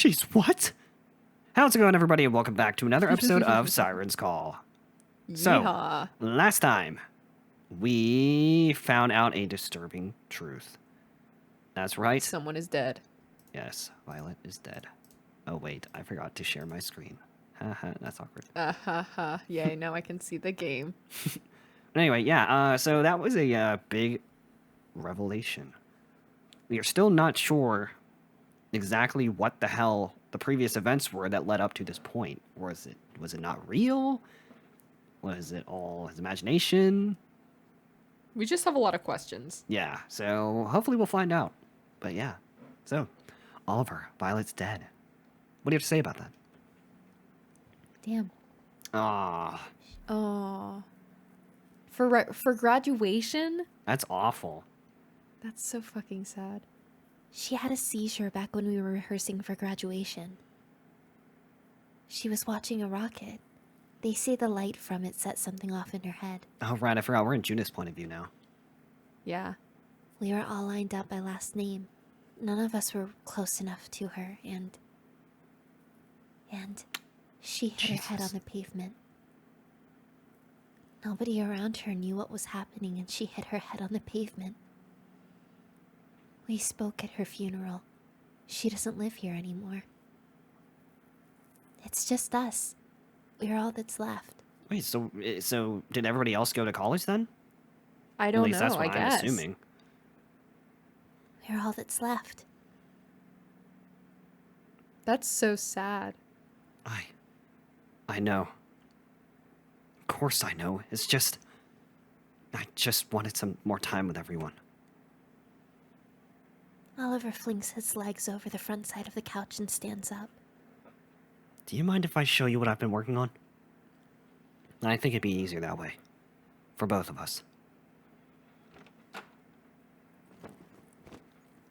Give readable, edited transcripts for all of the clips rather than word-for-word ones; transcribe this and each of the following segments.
She's what? How's it going, everybody, and welcome back to another episode of Siren's Call. So, Yeehaw. last time, we found out a disturbing truth. That's right. Someone is dead. Yes, Violet is dead. Oh, wait, I forgot to share my screen. Haha, that's awkward. Yay, now I can see the game. Anyway, yeah, so that was a big revelation. We are still not sure exactly what the hell the previous events were that led up to this point. Was it not real? Was it all his imagination? We just have a lot of questions. Yeah, so hopefully we'll find out. But yeah, so Oliver, Violet's dead. What do you have to say about that? Damn. Ah, Oh. For graduation? that's awful. That's so fucking sad. She had a seizure back when we were rehearsing for graduation. She was watching a rocket. They say the light from it set something off in her head. Oh, right, I forgot. We're in Junis' point of view now. Yeah. We were all lined up by last name. None of us were close enough to her, and she hit her head on Jesus. the pavement. Nobody around her knew what was happening, and she hit her head on the pavement. We spoke at her funeral. She doesn't live here anymore. It's just us. We're all that's left. Wait, so did everybody else go to college then? I don't At least know, that's what I I'm guess. assuming. We're all that's left. That's so sad. I know. Of course I know. It's just... I just wanted some more time with everyone. Oliver flings his legs over the front side of the couch and stands up. Do you mind if I show you what I've been working on? I think it'd be easier that way. For both of us.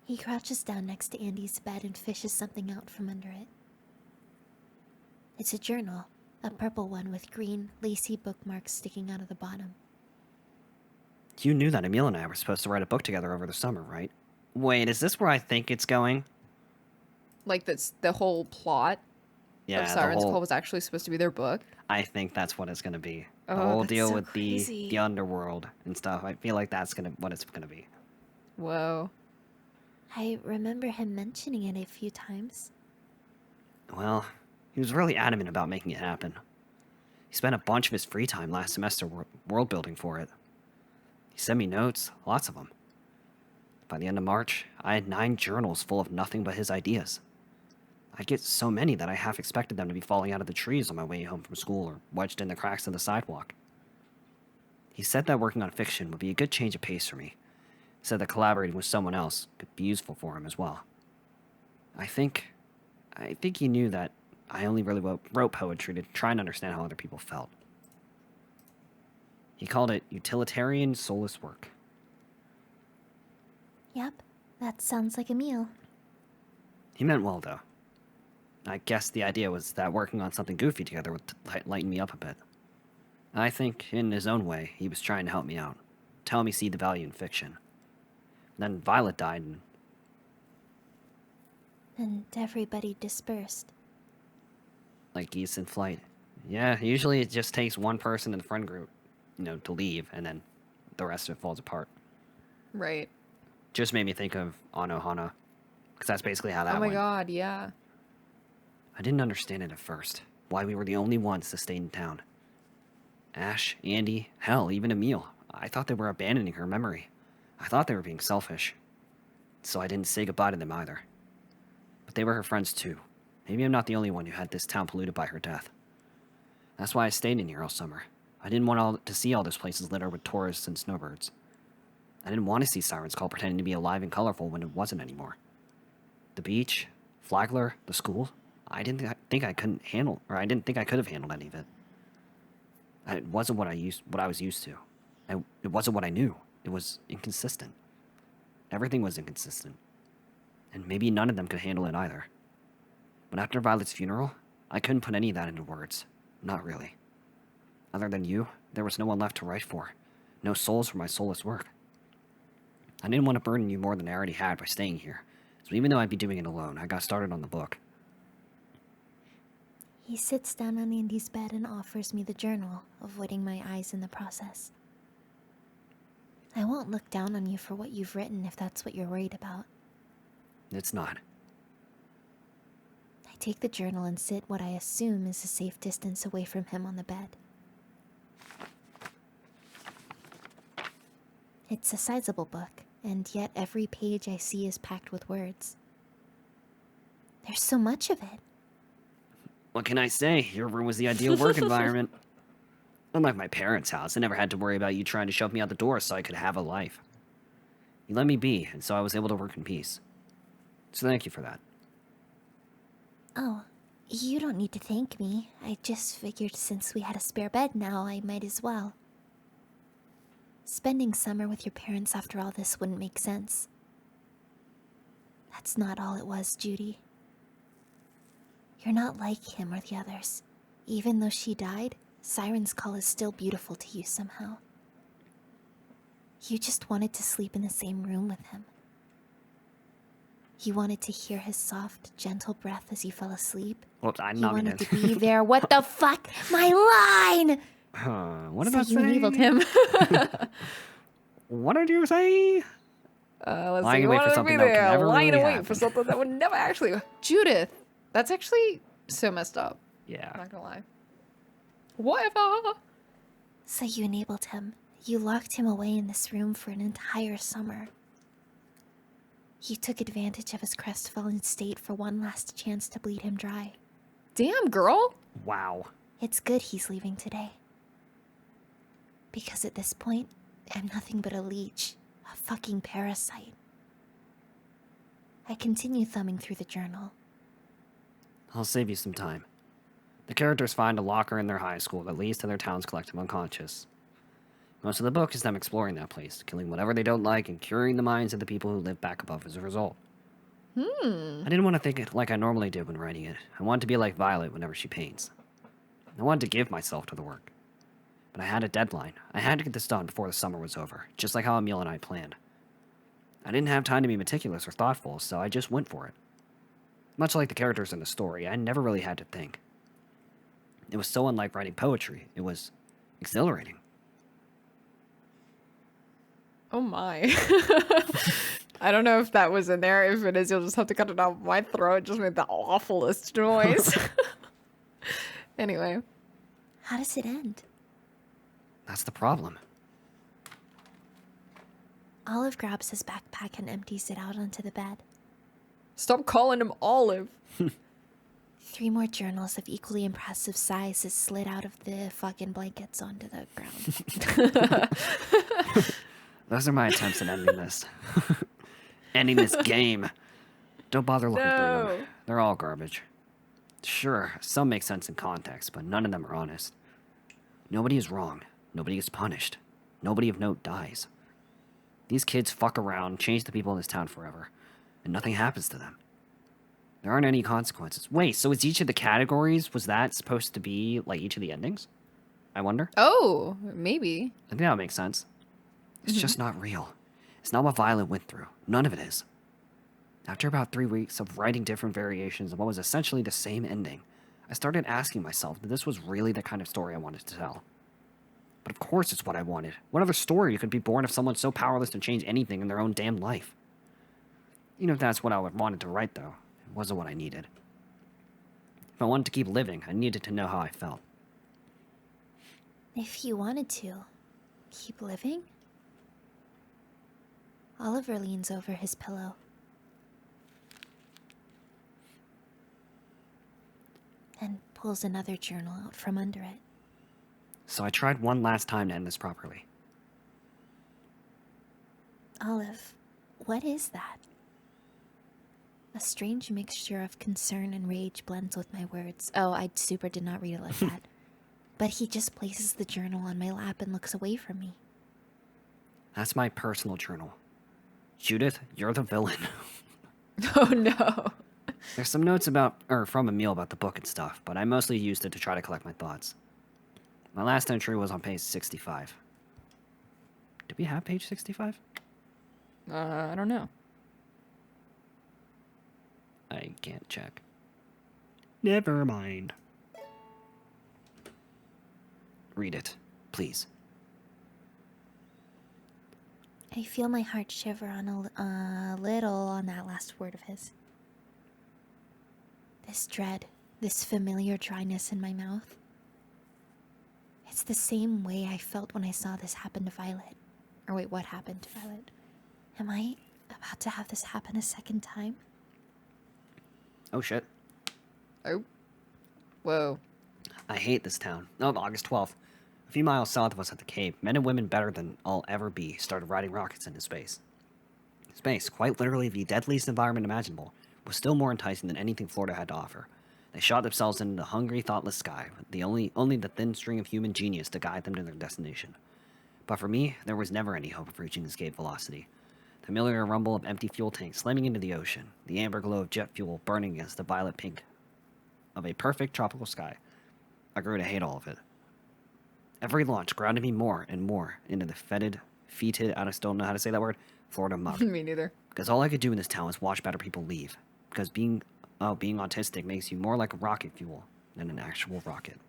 He crouches down next to Andy's bed and fishes something out from under it. It's a journal, a purple one with green, lacy bookmarks sticking out of the bottom. You knew that Emil and I were supposed to write a book together over the summer, right? Wait, is this where I think it's going? Like, that's the whole plot Yeah, of the Siren's whole... Call was actually supposed to be their book. I think that's what it's gonna be. The Oh, whole that's deal so with crazy. the underworld and stuff. I feel like that's what it's gonna be. Whoa. I remember him mentioning it a few times. Well, he was really adamant about making it happen. He spent a bunch of his free time last semester world building for it. He sent me notes, lots of them. By the end of March, I had 9 journals full of nothing but his ideas. I get so many that I half expected them to be falling out of the trees on my way home from school or wedged in the cracks of the sidewalk. He said that working on fiction would be a good change of pace for me. He said that collaborating with someone else could be useful for him as well. I think he knew that I only really wrote poetry to try and understand how other people felt. He called it utilitarian soulless work. Yep, that sounds like Emil. He meant well, though. I guess the idea was that working on something goofy together would lighten me up a bit. I think, in his own way, he was trying to help me out, tell me see the value in fiction. Then Violet died, And everybody dispersed. like geese in flight. Yeah, usually it just takes one person in the friend group, to leave, and then the rest of it falls apart. Right. Just made me think of Anohana, because that's basically how that Oh my went. god, yeah. I didn't understand it at first, why we were the only ones to stay in town. Ash, Andy, hell, even Emil. I thought they were abandoning her memory. I thought they were being selfish. So I didn't say goodbye to them either. But they were her friends too. Maybe I'm not the only one who had this town polluted by her death. That's why I stayed in here all summer. I didn't want to see all those places littered with tourists and snowbirds. I didn't want to see Siren's Call pretending to be alive and colorful when it wasn't anymore. The beach, Flagler, the school, I didn't think I couldn't handle, or I didn't think I could have handled any of it. It wasn't what I was used to. It wasn't what I knew. It was inconsistent. Everything was inconsistent. And maybe none of them could handle it either. But after Violet's funeral, I couldn't put any of that into words. Not really. Other than you, there was no one left to write for. No souls for my soulless work. I didn't want to burden you more than I already had by staying here. So even though I'd be doing it alone, I got started on the book. He sits down on Andy's bed and offers me the journal, avoiding my eyes in the process. I won't look down on you for what you've written if that's what you're worried about. It's not. I take the journal and sit what I assume is a safe distance away from him on the bed. It's a sizable book, and yet every page I see is packed with words. There's so much of it. What can I say? Your room was the ideal work environment. Unlike my parents' house, I never had to worry about you trying to shove me out the door so I could have a life. You let me be, and so I was able to work in peace. So thank you for that. Oh, you don't need to thank me. I just figured since we had a spare bed now, I might as well. Spending summer with your parents after all this wouldn't make sense. That's not all it was, Judy. You're not like him or the others. Even though she died, Siren's call is still beautiful to you somehow. You just wanted to sleep in the same room with him. You wanted to hear his soft, gentle breath as you fell asleep. Well, I'm You not wanted gonna... to be there. What the fuck? My line! What So about you saying? enabled him. What did you say? Let's Lying see. awake for Wanted to something be that could there, never lying really awake happen. for something that would never actually. Judith, that's actually so messed up. Yeah. I'm not gonna lie. Whatever. So you enabled him. You locked him away in this room for an entire summer. You took advantage of his crestfallen state for one last chance to bleed him dry. Damn, girl. Wow. It's good he's leaving today. Because at this point, I'm nothing but a leech, a fucking parasite. I continue thumbing through the journal. I'll save you some time. The characters find a locker in their high school that leads to their town's collective unconscious. Most of the book is them exploring that place, killing whatever they don't like and curing the minds of the people who live back above as a result. I didn't want to think it like I normally did when writing it. I wanted to be like Violet whenever she paints. I wanted to give myself to the work. But I had a deadline. I had to get this done before the summer was over, just like how Emil and I planned. I didn't have time to be meticulous or thoughtful, so I just went for it. Much like the characters in the story, I never really had to think. It was so unlike writing poetry. It was exhilarating. Oh my. I don't know if that was in there. If it is, you'll just have to cut it out of my throat. It just made the awfulest noise. Anyway. How does it end? That's the problem. Olive grabs his backpack and empties it out onto the bed. Stop calling him Olive. 3 more journals of equally impressive sizes slid out of the fucking blankets onto the ground. Those are my attempts at ending this. Ending this game. Don't bother looking through No. them. They're all garbage. Sure, some make sense in context, but none of them are honest. Nobody is wrong. Nobody is punished. Nobody of note dies. These kids fuck around, change the people in this town forever, and nothing happens to them. There aren't any consequences. Wait, so is each of the categories, was that supposed to be like each of the endings? I wonder. Oh, maybe. I think that makes sense. It's just not real. It's not what Violet went through. None of it is. After about 3 weeks of writing different variations of what was essentially the same ending, I started asking myself if this was really the kind of story I wanted to tell. But of course it's what I wanted. What other story could be born of someone so powerless to change anything in their own damn life? Even if that's what I wanted to write, though, it wasn't what I needed. If I wanted to keep living, I needed to know how I felt. If you wanted to, keep living? Oliver leans over his pillow. And pulls another journal out from under it. So I tried one last time to end this properly. Olive, what is that? A strange mixture of concern and rage blends with my words. Oh, I super did not read it like that. But he just places the journal on my lap and looks away from me. That's my personal journal. Judith, you're the villain. Oh no. There's some notes from Emil about the book and stuff, but I mostly used it to try to collect my thoughts. My last entry was on page 65. Did we have page 65? I don't know. I can't check. Never mind. Read it, please. I feel my heart shiver on a little on that last word of his. This dread, this familiar dryness in my mouth. It's the same way I felt when I saw this happen to Violet. Or wait, what happened to Violet? Am I about to have this happen a second time? Oh shit. Oh. Whoa. I hate this town. Oh, August 12th. A few miles south of us at the Cape, men and women better than I'll ever be started riding rockets into space. Space, quite literally the deadliest environment imaginable, was still more enticing than anything Florida had to offer. They shot themselves into the hungry, thoughtless sky, with only the thin string of human genius to guide them to their destination. But for me, there was never any hope of reaching escape velocity. The familiar rumble of empty fuel tanks slamming into the ocean, the amber glow of jet fuel burning against the violet pink of a perfect tropical sky. I grew to hate all of it. Every launch grounded me more and more into the fetid, I still don't know how to say that word, Florida mud. Me neither. Because all I could do in this town was watch better people leave. Because being autistic makes you more like rocket fuel than an actual rocket.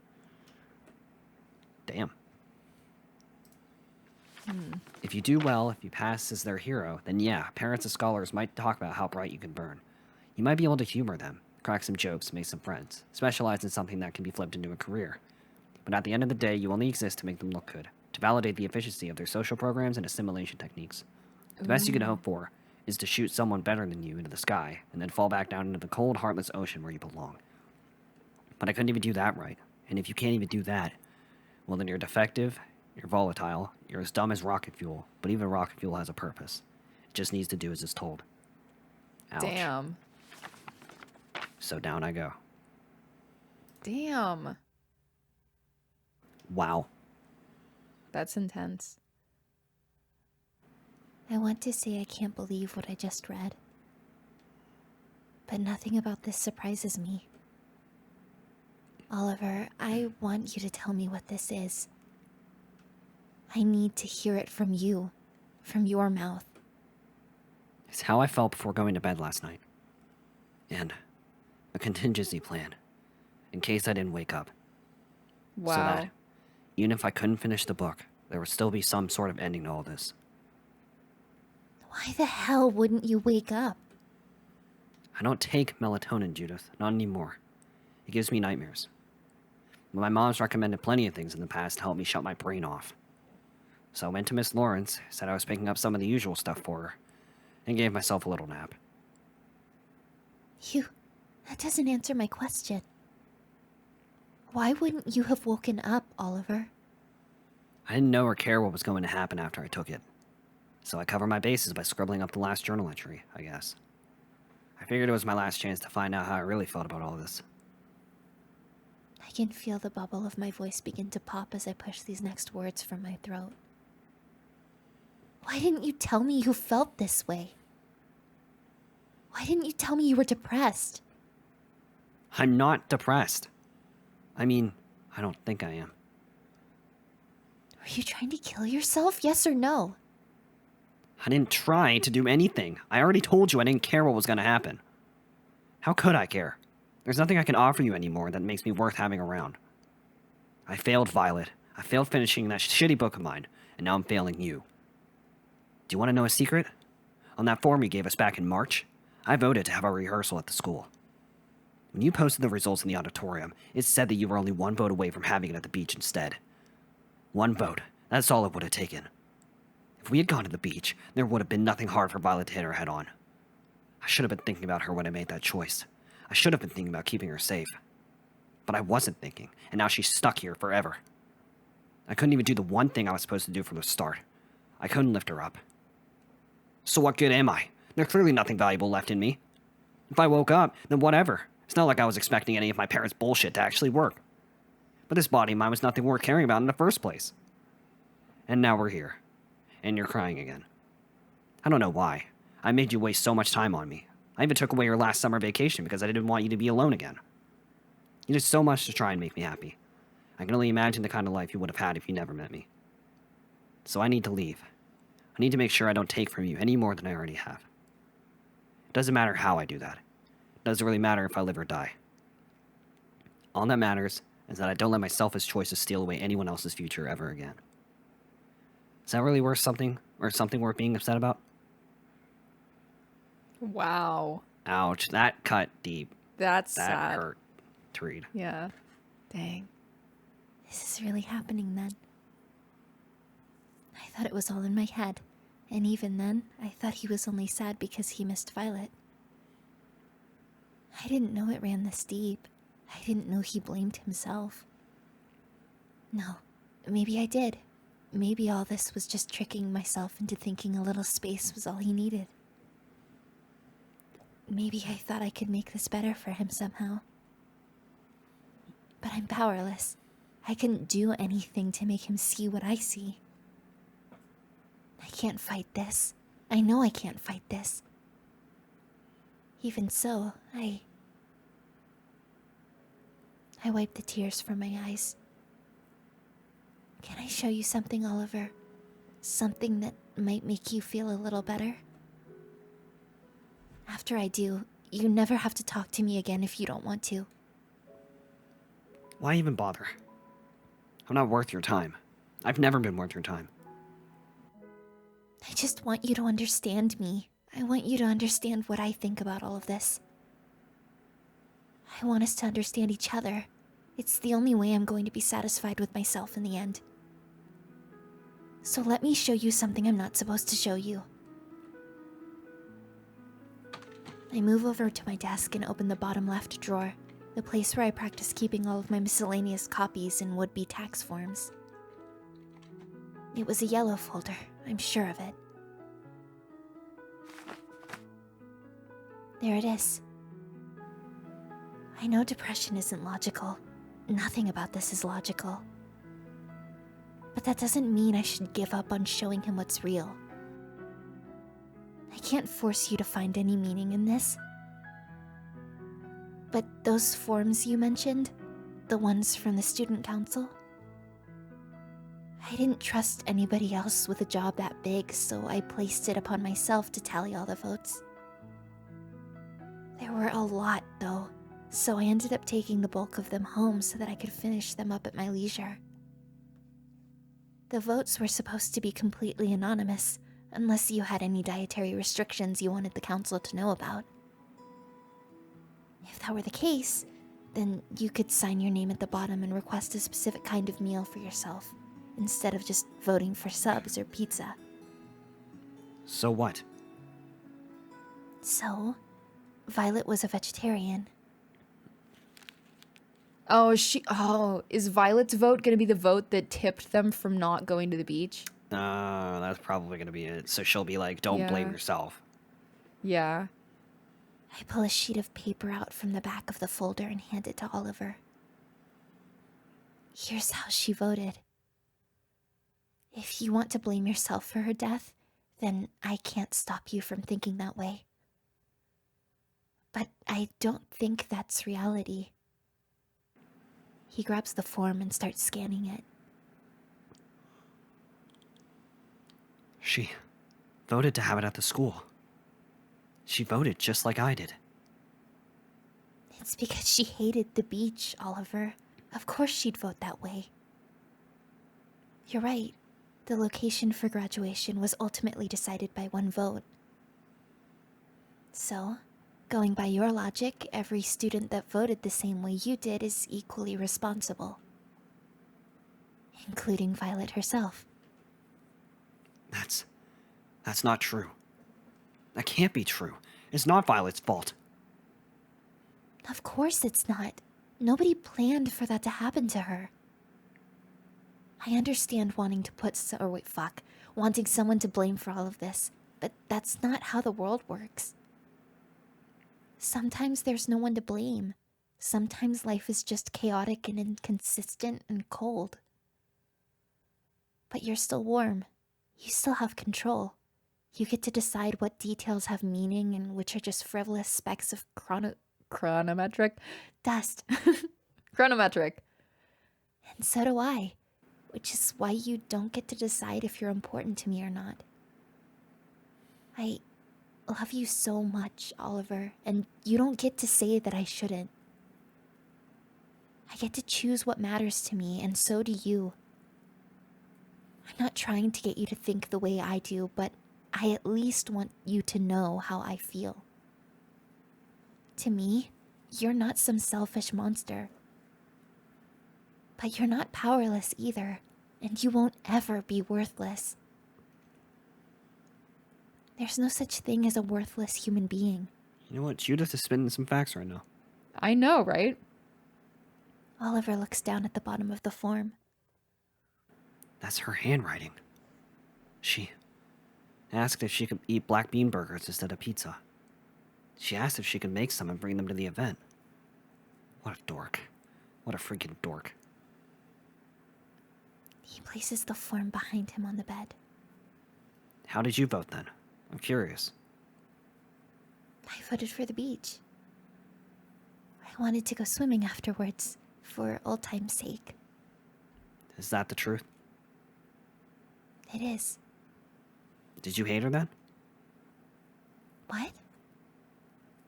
Damn. If you do well, if you pass as their hero, then yeah, parents and scholars might talk about how bright you can burn. You might be able to humor them, crack some jokes, make some friends, specialize in something that can be flipped into a career. But at the end of the day, you only exist to make them look good, to validate the efficiency of their social programs and assimilation techniques. The best you can hope for is to shoot someone better than you into the sky, and then fall back down into the cold, heartless ocean where you belong. But I couldn't even do that right, and if you can't even do that, well then you're defective, you're volatile, you're as dumb as rocket fuel, but even rocket fuel has a purpose. It just needs to do as it's told. Ouch. Damn. So down I go. Damn. Wow. That's intense. I want to say I can't believe what I just read. But nothing about this surprises me. Oliver, I want you to tell me what this is. I need to hear it from you, from your mouth. It's how I felt before going to bed last night. And a contingency plan, in case I didn't wake up. Wow. So that, even if I couldn't finish the book, there would still be some sort of ending to all this. Why the hell wouldn't you wake up? I don't take melatonin, Judith. Not anymore. It gives me nightmares. But my mom's recommended plenty of things in the past to help me shut my brain off. So I went to Miss Lawrence, said I was picking up some of the usual stuff for her, and gave myself a little nap. That doesn't answer my question. Why wouldn't you have woken up, Oliver? I didn't know or care what was going to happen after I took it. So I covered my bases by scribbling up the last journal entry, I guess. I figured it was my last chance to find out how I really felt about all this. I can feel the bubble of my voice begin to pop as I push these next words from my throat. Why didn't you tell me you felt this way? Why didn't you tell me you were depressed? I'm not depressed. I mean, I don't think I am. Were you trying to kill yourself, yes or no? I didn't try to do anything. I already told you I didn't care what was going to happen. How could I care? There's nothing I can offer you anymore that makes me worth having around. I failed Violet. I failed finishing that shitty book of mine, and now I'm failing you. Do you want to know a secret? On that form you gave us back in March, I voted to have a rehearsal at the school. When you posted the results in the auditorium, it said that you were only one vote away from having it at the beach instead. One vote. That's all it would have taken. If we had gone to the beach, there would have been nothing hard for Violet to hit her head on. I should have been thinking about her when I made that choice. I should have been thinking about keeping her safe. But I wasn't thinking, and now she's stuck here forever. I couldn't even do the one thing I was supposed to do from the start. I couldn't lift her up. So what good am I? There's clearly nothing valuable left in me. If I woke up, then whatever. It's not like I was expecting any of my parents' bullshit to actually work. But this body of mine was nothing worth caring about in the first place. And now we're here. And you're crying again. I don't know why. I made you waste so much time on me. I even took away your last summer vacation because I didn't want you to be alone again. You did so much to try and make me happy. I can only imagine the kind of life you would have had if you never met me. So I need to leave. I need to make sure I don't take from you any more than I already have. It doesn't matter how I do that. It doesn't really matter if I live or die. All that matters is that I don't let my selfish choices steal away anyone else's future ever again. Is that really worth something, or something worth being upset about? Wow. Ouch, that cut deep. That's That sad. hurt to read. Yeah. Dang. This is really happening then. I thought it was all in my head, and even then, I thought he was only sad because he missed Violet. I didn't know it ran this deep. I didn't know he blamed himself. No, maybe I did. Maybe all this was just tricking myself into thinking a little space was all he needed. Maybe I thought I could make this better for him somehow. But I'm powerless. I couldn't do anything to make him see what I see. I can't fight this. I know I can't fight this. Even so, I wiped the tears from my eyes. Can I show you something, Oliver? Something that might make you feel a little better? After I do, you never have to talk to me again if you don't want to. Why even bother? I'm not worth your time. I've never been worth your time. I just want you to understand me. I want you to understand what I think about all of this. I want us to understand each other. It's the only way I'm going to be satisfied with myself in the end. So let me show you something I'm not supposed to show you. I move over to my desk and open the bottom left drawer, the place where I practice keeping all of my miscellaneous copies and would-be tax forms. It was a yellow folder, I'm sure of it. There it is. I know depression isn't logical. Nothing about this is logical. But that doesn't mean I should give up on showing him what's real. I can't force you to find any meaning in this. But those forms you mentioned, the ones from the student council, I didn't trust anybody else with a job that big, so I placed it upon myself to tally all the votes. There were a lot, though, so I ended up taking the bulk of them home so that I could finish them up at my leisure. The votes were supposed to be completely anonymous, unless you had any dietary restrictions you wanted the council to know about. If that were the case, then you could sign your name at the bottom and request a specific kind of meal for yourself, instead of just voting for subs or pizza. So what? So, Violet was a vegetarian. Is Violet's vote gonna be the vote that tipped them from not going to the beach? That's probably gonna be it. So she'll be like, don't blame Yeah. yourself. Yeah. I pull a sheet of paper out from the back of the folder and hand it to Oliver. Here's how she voted. If you want to blame yourself for her death, then I can't stop you from thinking that way. But I don't think that's reality. He grabs the form and starts scanning it. She voted to have it at the school. She voted just like I did. It's because she hated the beach, Oliver. Of course she'd vote that way. You're right. The location for graduation was ultimately decided by one vote. So, going by your logic, every student that voted the same way you did is equally responsible. Including Violet herself. That's not true. That can't be true. It's not Violet's fault. Of course it's not. Nobody planned for that to happen to her. I understand wanting someone to blame for all of this, but that's not how the world works. Sometimes there's no one to blame. Sometimes life is just chaotic and inconsistent and cold. But you're still warm. You still have control. You get to decide what details have meaning and which are just frivolous specks of Chronometric dust. chronometric. And so do I. Which is why you don't get to decide if you're important to me or not. I love you so much, Oliver, and you don't get to say that I shouldn't. I get to choose what matters to me, and so do you. I'm not trying to get you to think the way I do, but I at least want you to know how I feel. To me, you're not some selfish monster. But you're not powerless either, and you won't ever be worthless. There's no such thing as a worthless human being. You know what? Judith is spitting some facts right now. I know, right? Oliver looks down at the bottom of the form. That's her handwriting. She asked if she could eat black bean burgers instead of pizza. She asked if she could make some and bring them to the event. What a dork. What a freaking dork. He places the form behind him on the bed. How did you vote then? I'm curious. I voted for the beach. I wanted to go swimming afterwards, for old time's sake. Is that the truth? It is. Did you hate her then? What?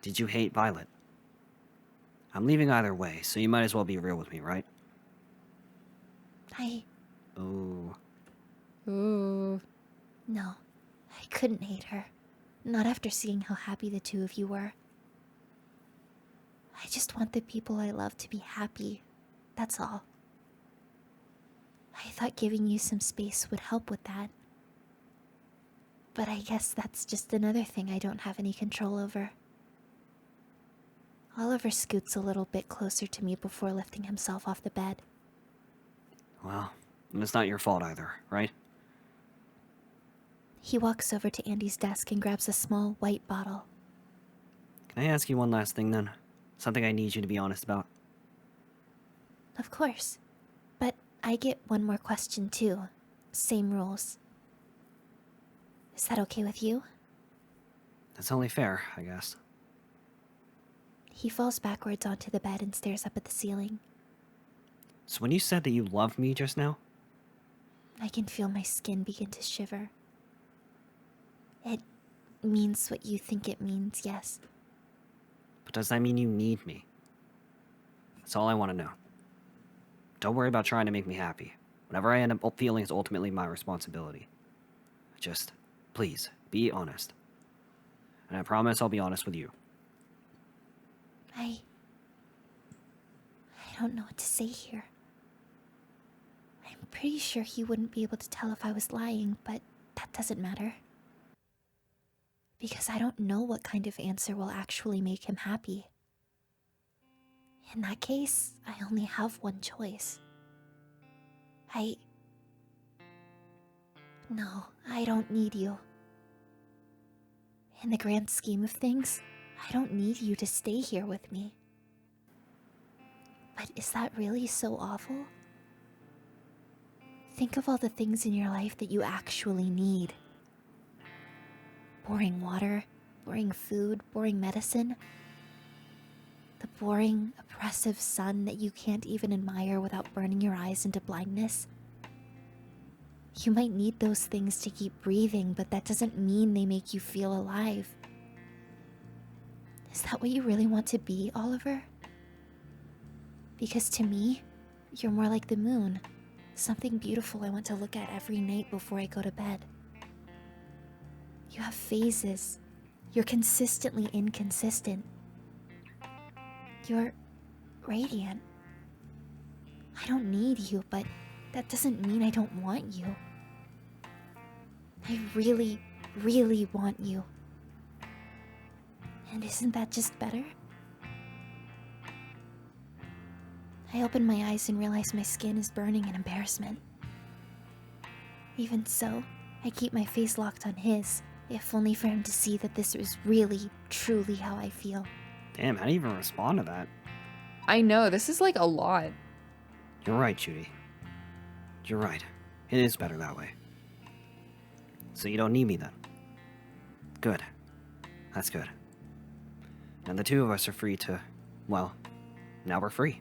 Did you hate Violet? I'm leaving either way, so you might as well be real with me, right? Oh. Ooh. No, I couldn't hate her. Not after seeing how happy the two of you were. I just want the people I love to be happy. That's all. I thought giving you some space would help with that. But I guess that's just another thing I don't have any control over. Oliver scoots a little bit closer to me before lifting himself off the bed. Well, and it's not your fault either, right? He walks over to Andy's desk and grabs a small white bottle. Can I ask you one last thing then? Something I need you to be honest about. Of course. But I get one more question too. Same rules. Is that okay with you? That's only fair, I guess. He falls backwards onto the bed and stares up at the ceiling. So when you said that you loved me just now, I can feel my skin begin to shiver. It means what you think it means, yes. but does that mean you need me? That's all I want to know. Don't worry about trying to make me happy. Whatever I end up feeling is ultimately my responsibility. Just, please, be honest. And I promise I'll be honest with you. I don't know what to say here. I'm pretty sure he wouldn't be able to tell if I was lying, but that doesn't matter. Because I don't know what kind of answer will actually make him happy. In that case, I only have one choice. No, I don't need you. In the grand scheme of things, I don't need you to stay here with me. But is that really so awful? Think of all the things in your life that you actually need. Boring water, boring food, boring medicine. The boring, oppressive sun that you can't even admire without burning your eyes into blindness. You might need those things to keep breathing, but that doesn't mean they make you feel alive. Is that what you really want to be, Oliver? Because to me, you're more like the moon. Something beautiful I want to look at every night before I go to bed. You have phases. You're consistently inconsistent. You're radiant. I don't need you, but that doesn't mean I don't want you. I really, really want you. And isn't that just better? I open my eyes and realize my skin is burning in embarrassment. Even so, I keep my face locked on his, if only for him to see that this is really, truly how I feel. Damn, how do you even respond to that? I know, this is like a lot. You're right, Judy. You're right. It is better that way. So you don't need me then? Good. That's good. And the two of us are free to... well, now we're free.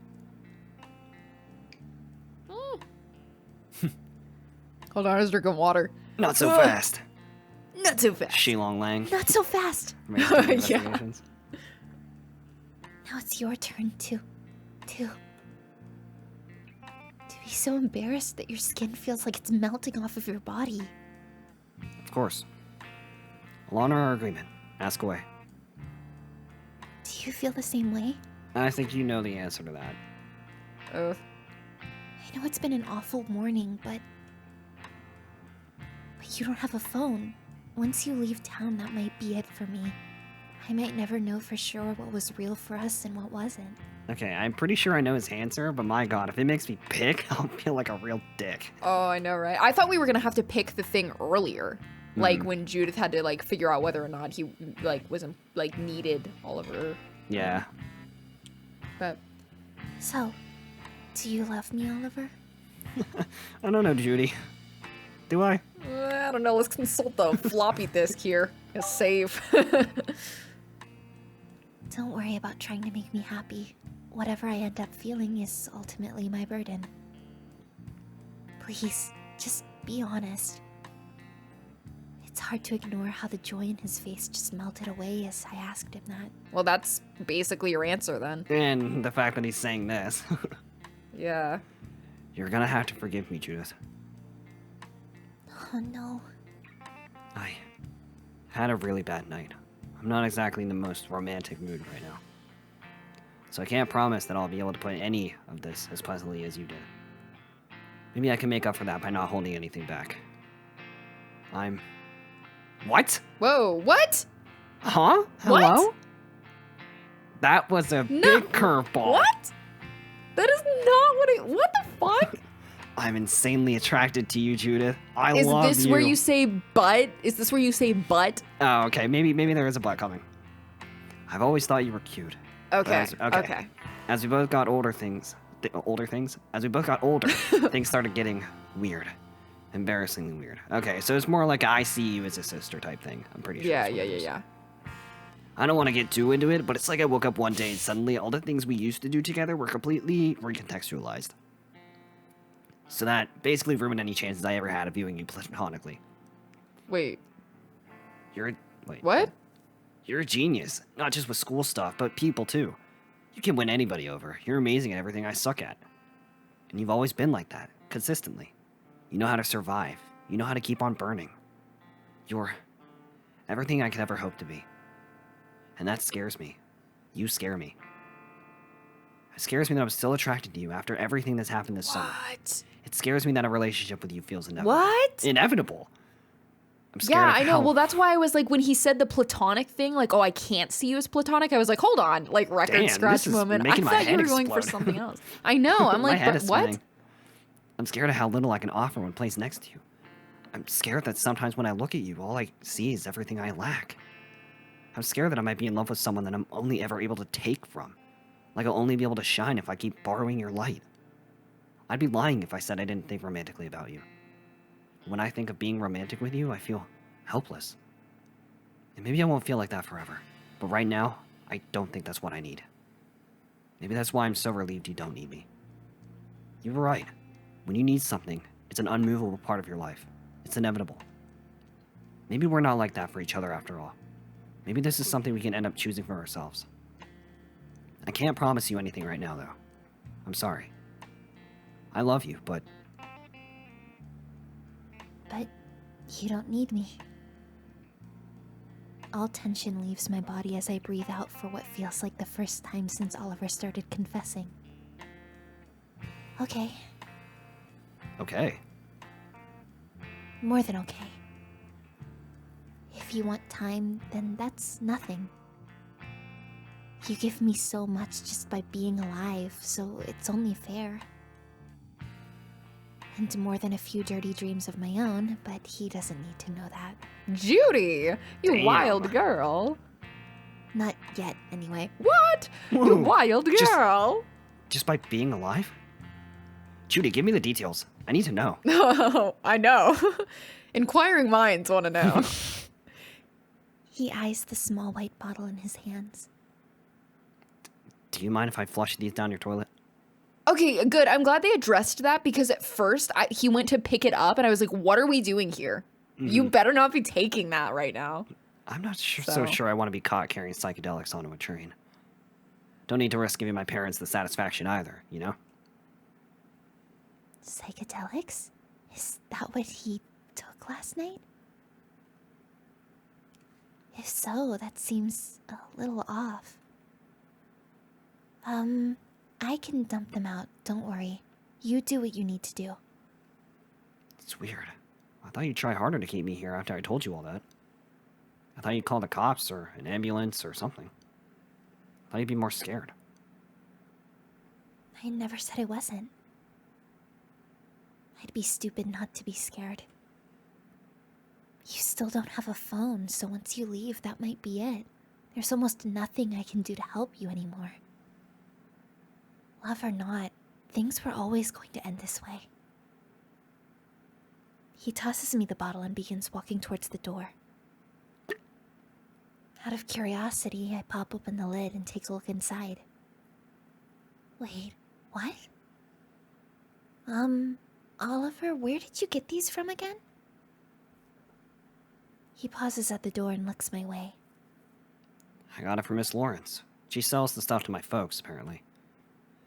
Hold on, I was drinking water. Not so fast. Not too fast. Shilong Lang. Not so fast! from Instant Yeah. Investigations. Now it's your turn to be so embarrassed that your skin feels like it's melting off of your body. Of course. I'll honor our agreement. Ask away. Do you feel the same way? I think you know the answer to that. Ugh. I know it's been an awful morning, but you don't have a phone. Once you leave town, that might be it for me. I might never know for sure what was real for us and what wasn't. Okay, I'm pretty sure I know his answer, but my god, if it makes me pick, I'll feel like a real dick. Oh, I know, right? I thought we were gonna have to pick the thing earlier. Like when Judith had to like figure out whether or not he like wasn't like needed Oliver. Yeah. But So, do you love me, Oliver? I don't know, Judy. Do I? I don't know. Let's consult the floppy disk here. A save. Don't worry about trying to make me happy. Whatever I end up feeling is ultimately my burden. Please, just be honest. It's hard to ignore how the joy in his face just melted away as I asked him that. Well, that's basically your answer then. And the fact that he's saying this. Yeah. You're gonna have to forgive me, Judith. Oh no. I had a really bad night. I'm not exactly in the most romantic mood right now. So I can't promise that I'll be able to put any of this as pleasantly as you did. Maybe I can make up for that by not holding anything back. What? Whoa, what? Huh? What? Hello? That was a No. big curveball. What? That is not what it. What the fuck? I'm insanely attracted to you, Judith. I Is love you. this where you say but? Is this where you say but? Oh, okay. Maybe there is a but coming. I've always thought you were cute. Okay. Okay. Okay. As we both got as we both got older, things started getting weird. Embarrassingly weird. Okay, so it's more like I see you as a sister type thing. I'm pretty sure. Yeah, that's what yeah, it yeah, is. yeah. I don't want to get too into it, but it's like I woke up one day and suddenly all the things we used to do together were completely recontextualized. So that basically ruined any chances I ever had of viewing you platonically. Wait. Wait. What? You're a genius. Not just with school stuff, but people too. You can win anybody over. You're amazing at everything I suck at. And you've always been like that, consistently. You know how to survive. You know how to keep on burning. You're everything I could ever hope to be. And that scares me. You scare me. It scares me that I'm still attracted to you after everything that's happened this summer. What? It scares me that a relationship with you feels inevitable. What? Inevitable. I'm scared Yeah, of I know. how- Well, that's why I was like, when he said the platonic thing, like, oh, I can't see you as platonic. I was like, hold on, like record Damn, scratch this is moment. I making my thought you head were going for explode. something else. I know. I'm My like, head but is what? spinning. I'm scared of how little I can offer when placed next to you. I'm scared that sometimes when I look at you, all I see is everything I lack. I'm scared that I might be in love with someone that I'm only ever able to take from. Like I'll only be able to shine if I keep borrowing your light. I'd be lying if I said I didn't think romantically about you. When I think of being romantic with you, I feel helpless. And maybe I won't feel like that forever. But right now, I don't think that's what I need. Maybe that's why I'm so relieved you don't need me. You were right. When you need something, it's an unmovable part of your life. It's inevitable. Maybe we're not like that for each other after all. Maybe this is something we can end up choosing for ourselves. I can't promise you anything right now, though. I'm sorry. I love you, but But you don't need me. All tension leaves my body as I breathe out for what feels like the first time since Oliver started confessing. Okay, okay. more than okay. If you want time, then that's nothing. You give me so much just by being alive, so it's only fair. And more than a few dirty dreams of my own, but he doesn't need to know that. Judy, you Damn. wild girl. Not yet, anyway. What? You Whoa. wild Just- girl. Just by being alive? Judy, give me the details. I need to know. Oh, I know. Inquiring minds want to know. He eyes the small white bottle in his hands. Do you mind if I flush these down your toilet? Okay, good. I'm glad they addressed that because at first he went to pick it up and I was like, what are we doing here? You better not be taking that right now. I'm not so So- sure I want to be caught carrying psychedelics onto a train. Don't need to risk giving my parents the satisfaction either, you know? Psychedelics? Is that what he took last night? If so, that seems a little off. I can dump them out, don't worry. You do what you need to do. It's weird. I thought you'd try harder to keep me here after I told you all that. I thought you'd call the cops or an ambulance or something. I thought you'd be more scared. I never said I wasn't. I'd be stupid not to be scared. You still don't have a phone, so once you leave, that might be it. There's almost nothing I can do to help you anymore. Love or not, things were always going to end this way. He tosses me the bottle and begins walking towards the door. Out of curiosity, I pop open the lid and take a look inside. Wait, what? Oliver, where did you get these from again? He pauses at the door and looks my way. I got it from Miss Lawrence. She sells the stuff to my folks, apparently.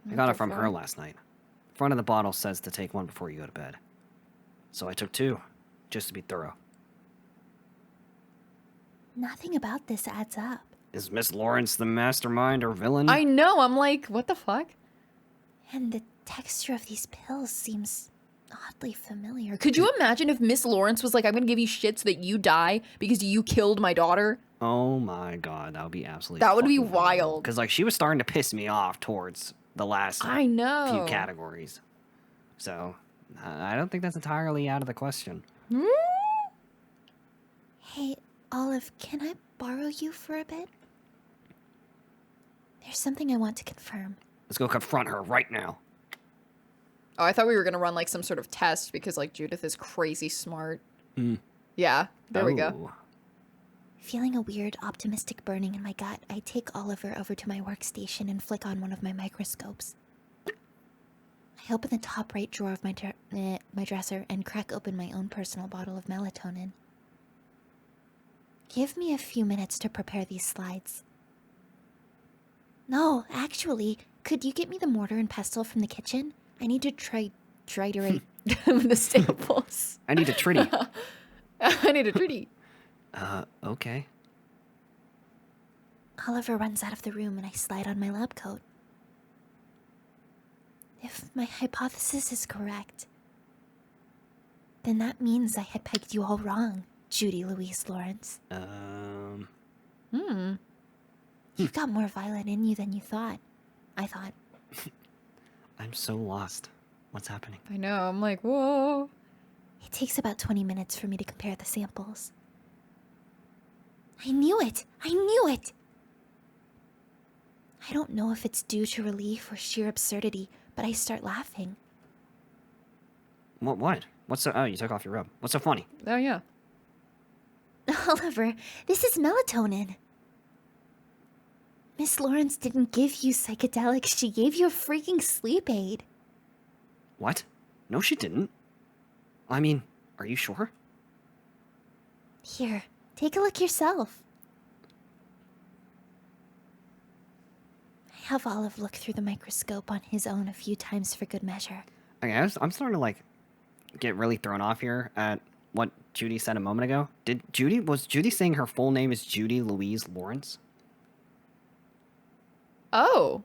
I got it from her last night. The front of the bottle says to take one before you go to bed. So I took 2, just to be thorough. Nothing about this adds up. Is Miss Lawrence the mastermind or villain? I know, I'm like, what the fuck? And the texture of these pills seems oddly familiar. Could you imagine if Miss Lawrence was like, I'm gonna give you shit so that you die because you killed my daughter? Oh my god, that would be absolutely That would be fucking wild. Because, like, she was starting to piss me off towards the last I know. few categories. So, I don't think that's entirely out of the question. Hey, Olive, can I borrow you for a bit? There's something I want to confirm. Let's go confront her right now. Oh, I thought we were gonna run like some sort of test because like Judith is crazy smart. Yeah, there we go. Oh. Feeling a weird, optimistic burning in my gut, I take Oliver over to my workstation and flick on one of my microscopes. I open the top right drawer of my dresser and crack open my own personal bottle of melatonin. Give me a few minutes to prepare these slides. No, actually, could you get me the mortar and pestle from the kitchen? I need to triturate The samples. I need a tritty. I need a treaty. Okay. Oliver runs out of the room and I slide on my lab coat. If my hypothesis is correct, then that means I had pegged you all wrong, Judy Louise Lawrence. You've got more Violet in you than you thought. I thought. I'm so lost. What's happening? I know, I'm like, whoa. It takes about 20 minutes for me to compare the samples. I knew it! I knew it! I don't know if it's due to relief or sheer absurdity, but I start laughing. What? What's so... Oh, you took off your robe. What's so funny? Oh yeah. Oliver, this is melatonin. Miss Lawrence didn't give you psychedelics, she gave you a freaking sleep aid. What? No, she didn't. I mean, are you sure? Here, take a look yourself. I have Olive look through the microscope on his own a few times for good measure. Okay, I'm starting to, like, get really thrown off here at what Judy said a moment ago. Was Judy saying her full name is Judy Louise Lawrence? Oh.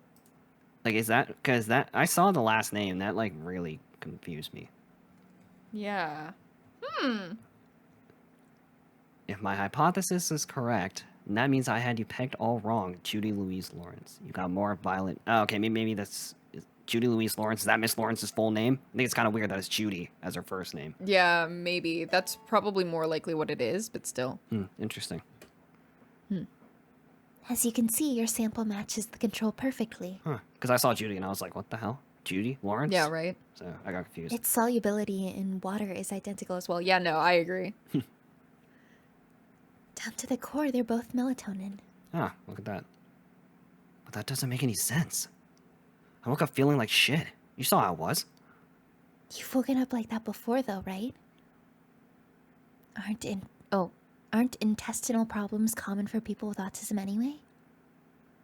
Like, is that... Because that... I saw the last name. That, like, really confused me. Yeah. If my hypothesis is correct, then that means I had you pegged all wrong, Judy Louise Lawrence. You got more violent... Oh, okay, maybe that's... Judy Louise Lawrence. Is that Miss Lawrence's full name? I think it's kind of weird that it's Judy as her first name. Yeah, maybe. That's probably more likely what it is, but still. Interesting. As you can see, your sample matches the control perfectly. Huh. Because I saw Judy and I was like, what the hell? Judy Lawrence? Yeah, right. So I got confused. Its solubility in water is identical as well. Yeah, no, I agree. Down to the core, they're both melatonin. Ah, look at that. But that doesn't make any sense. I woke up feeling like shit. You saw how I was. You've woken up like that before, though, right? Aren't intestinal problems common for people with autism anyway?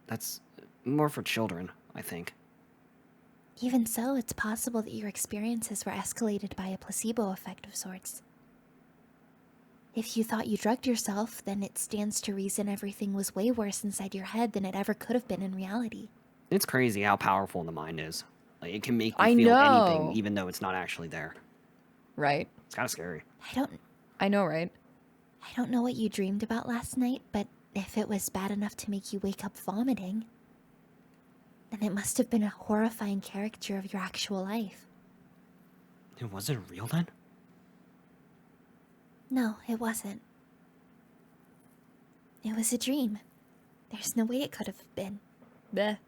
That's more for children, I think. Even so, it's possible that your experiences were escalated by a placebo effect of sorts. If you thought you drugged yourself, then it stands to reason everything was way worse inside your head than it ever could have been in reality. It's crazy how powerful the mind is. Like, it can make you I feel know. anything, even though it's not actually there. Right? It's kind of scary. I know, right? I don't know what you dreamed about last night, but if it was bad enough to make you wake up vomiting, then it must have been a horrifying caricature of your actual life. It wasn't real then? No, it wasn't. It was a dream. There's no way it could have been. Bleh.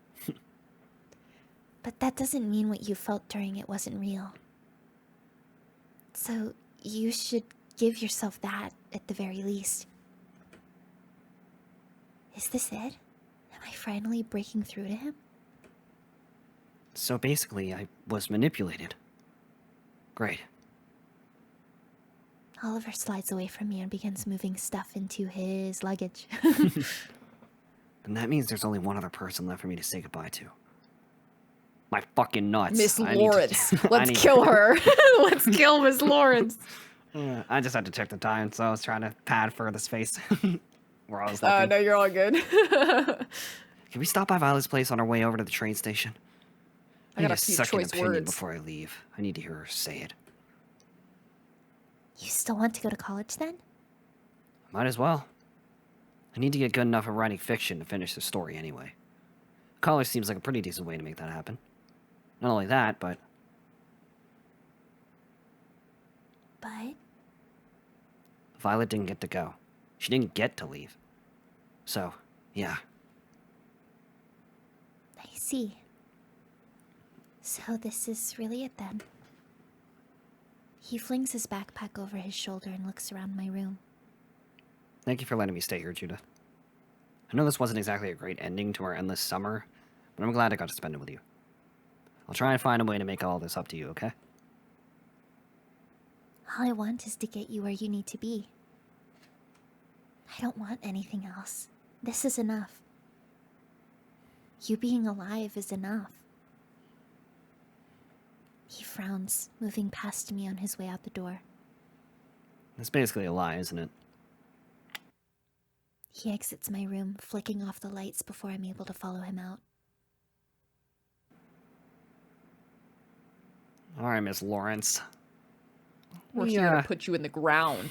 But that doesn't mean what you felt during it wasn't real. So you should give yourself that at the very least. Is this it? Am I finally breaking through to him? So basically, I was manipulated. Great. Oliver slides away from me and begins moving stuff into his luggage. And that means there's only one other person left for me to say goodbye to. My fucking nuts. Miss I need to- Lawrence. I Let's need- kill her. Let's kill Miss Lawrence. I just had to check the time, so I was trying to pad for the space where I was Oh, looking. no, you're all good. Can we stop by Violet's place on our way over to the train station? I got need a few second choice opinion words. before I leave. I need to hear her say it. You still want to go to college then? Might as well. I need to get good enough at writing fiction to finish the story anyway. College seems like a pretty decent way to make that happen. Not only that, but But Violet didn't get to go. She didn't get to leave. So, yeah. I see. So this is really it then. He flings his backpack over his shoulder and looks around my room. Thank you for letting me stay here, Judah. I know this wasn't exactly a great ending to our endless summer, but I'm glad I got to spend it with you. I'll try and find a way to make all this up to you, okay? All I want is to get you where you need to be. I don't want anything else. This is enough. You being alive is enough. He frowns, moving past me on his way out the door. It's basically a lie, isn't it? He exits my room, flicking off the lights before I'm able to follow him out. Alright, Miss Lawrence. We're here to put you in the ground.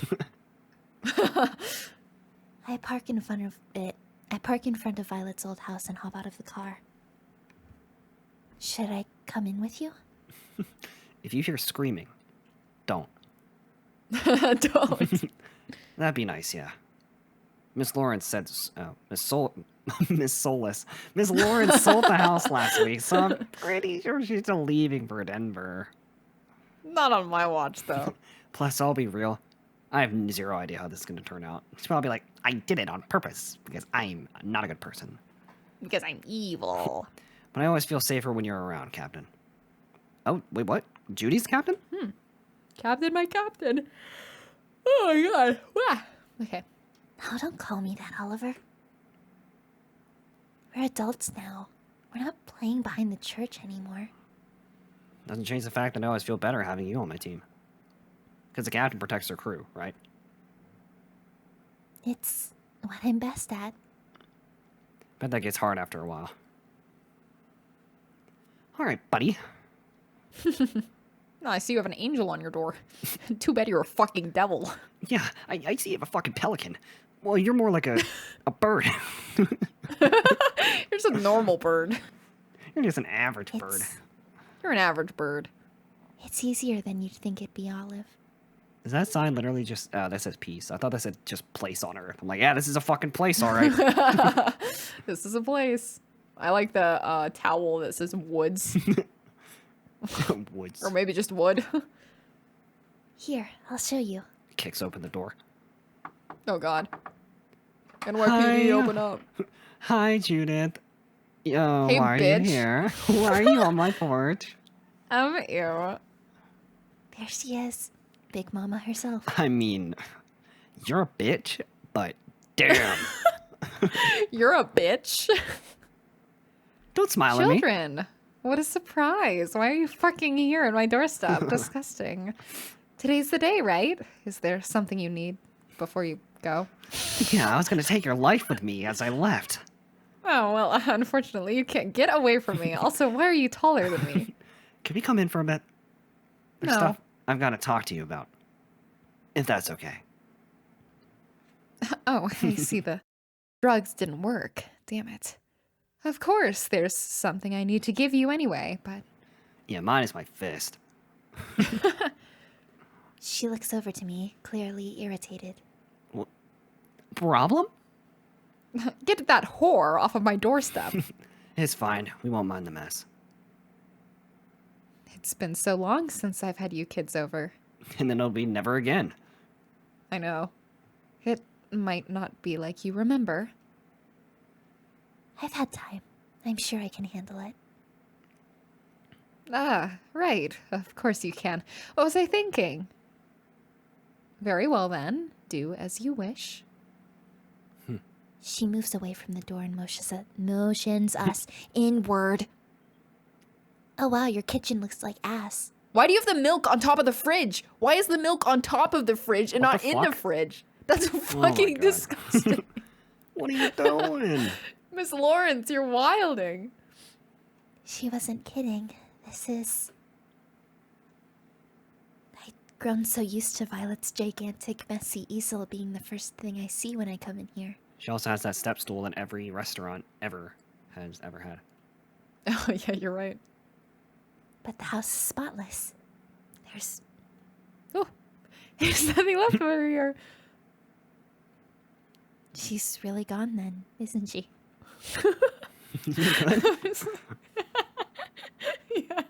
I park in front of it. I park in front of Violet's old house and hop out of the car. Should I come in with you? If you hear screaming, don't. Don't. That'd be nice, yeah. Miss Lawrence said, Miss Solus. Miss Lawrence sold the house last week, so I'm pretty sure she's still leaving for Denver. Not on my watch, though. Plus, I'll be real. I have zero idea how this is going to turn out. She's probably like, I did it on purpose because I'm not a good person. Because I'm evil. But I always feel safer when you're around, Captain. Oh, wait, what? Judy's Captain? Captain, my captain. Oh my god. Wah. Okay. No, don't call me that, Oliver. We're adults now. We're not playing behind the church anymore. Doesn't change the fact that I always feel better having you on my team. Because the captain protects their crew, right? It's what I'm best at. Bet that gets hard after a while. Alright, buddy. No, I see you have an angel on your door. Too bad you're a fucking devil. Yeah, I see you have a fucking pelican. Well, you're more like a bird. You're just a normal bird. You're just an average bird. You're an average bird. It's easier than you'd think it'd be, Olive. Is that sign literally just... that says peace. I thought that said just place on Earth. I'm like, yeah, this is a fucking place, alright. This is a place. I like the towel that says woods. Woods. Or maybe just wood. Here, I'll show you. Kicks open the door. Oh god. NYPD, open up. Hi, Judith. Yo, Hey, why are bitch. you here? Why are you on my porch? Ew. There she is. Big Mama herself. I mean, you're a bitch, but damn. You're a bitch. Don't smile at me. Children. What a surprise. Why are you fucking here at my doorstep? Disgusting. Today's the day, right? Is there something you need before you go? Yeah, I was gonna take your life with me as I left. Oh, well, unfortunately, you can't get away from me. Also, why are you taller than me? Can we come in for a bit? There's No. stuff I've got to talk to you about. If that's okay. Oh, I see the drugs didn't work. Damn it. Of course, there's something I need to give you anyway, but Yeah, mine is my fist. She looks over to me, clearly irritated. Problem? get that whore off of my doorstep. It's fine. We won't mind the mess. It's been so long since I've had you kids over. And then it'll be never again. I know. It might not be like you remember. I've had time. I'm sure I can handle it. Ah, right. Of course you can. What was I thinking? Very well then. Do as you wish. She moves away from the door and motions us inward. Oh wow, your kitchen looks like ass. Why do you have the milk on top of the fridge? Why is the milk on top of the fridge and What not the in the fuck? fridge? That's my fucking God. disgusting. What are you doing? Miss Lawrence, you're wilding. She wasn't kidding. This is... I'd grown so used to Violet's gigantic, messy easel being the first thing I see when I come in here. She also has that step stool that every restaurant ever has ever had. Oh, yeah, you're right. But the house is spotless. There's... Oh, there's nothing left over here. She's really gone then, isn't she? Yeah.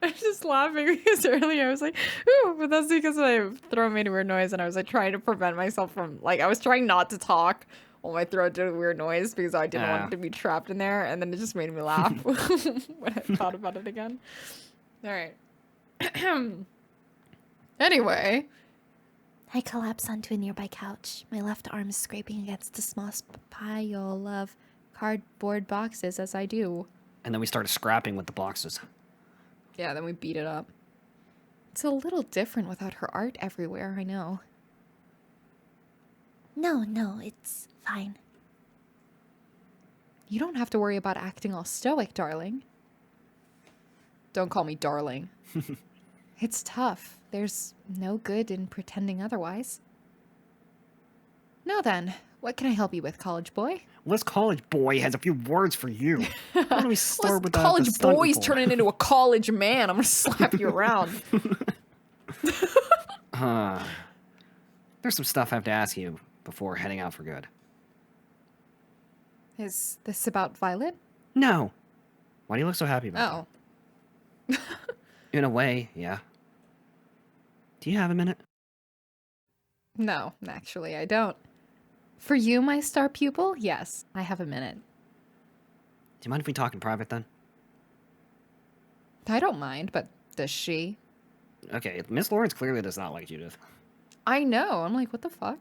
I was just laughing because earlier I was like, ooh, but that's because my throat made a weird noise and I was like trying to prevent myself from, like, I was trying not to talk while my throat did a weird noise because I didn't want it to be trapped in there, and then it just made me laugh when I thought about it again. All right. Anyway. I collapse onto a nearby couch, my left arm scraping against a small pile of cardboard boxes as I do. And then we started scrapping with the boxes. Yeah, then we beat it up. It's a little different without her art everywhere, I know. No, it's fine. You don't have to worry about acting all stoic, darling. Don't call me darling. It's tough. There's no good in pretending otherwise. Now then, what can I help you with, college boy? This college boy has a few words for you. Why don't we start with college the stunt boy's report? turning into a college man. I'm gonna slap you around. There's some stuff I have to ask you before heading out for good. Is this about Violet? No. Why do you look so happy about Oh. that? In a way, yeah. Do you have a minute? No, actually, I don't. For you, my star pupil, yes, I have a minute. Do you mind if we talk in private then? I don't mind, but does she? Okay, Miss Lawrence clearly does not like Judith. I know. I'm like, what the fuck?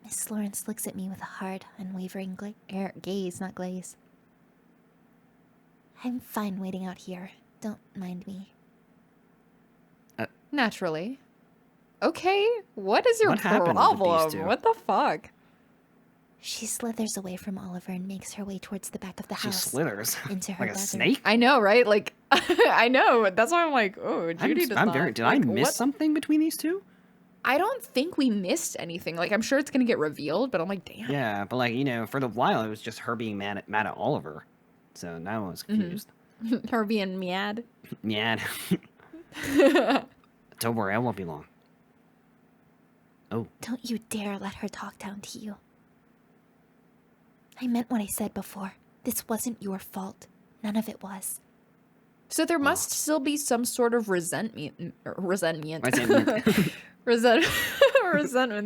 Miss Lawrence looks at me with a hard, unwavering gaze, not glaze. I'm fine waiting out here. Don't mind me. Naturally. Okay, what is your What happened with these problem? two? What the fuck? She slithers away from Oliver and makes her way towards the back of the She house. slithers. Into her like a bedroom. snake? I know, right? Like, I know. That's why I'm like, oh, Judy does I'm not. very... Did I like, miss what? something between these two? I don't think we missed anything. Like, I'm sure it's gonna get revealed, but I'm like, damn. Yeah, but like, you know, for the while it was just her being mad at Oliver. So now I was confused. Her being mad. Yeah. Don't worry, I won't be long. Oh, Don't you dare let her talk down to you. I meant what I said before. This wasn't your fault. None of it was. So there must still be some sort of resentment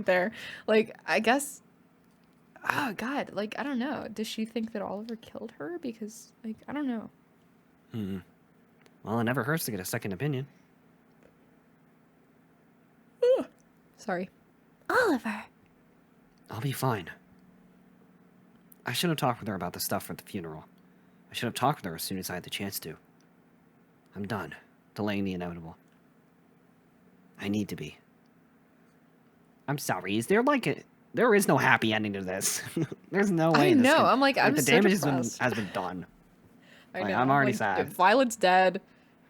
there. Like, I guess. Oh God, like I don't know. Does she think that Oliver killed her? Because, like, I don't know. well, it never hurts to get a second opinion. Sorry. Oliver! I'll be fine. I should have talked with her about the stuff at the funeral. I should have talked with her as soon as I had the chance to. I'm done delaying the inevitable. I need to be. I'm sorry, is there like a... There is no happy ending to this. There's no way I this know. can- I'm like, I'm the so damage depressed. has been done. I Like, know. I'm already like, sad. Violet's dead.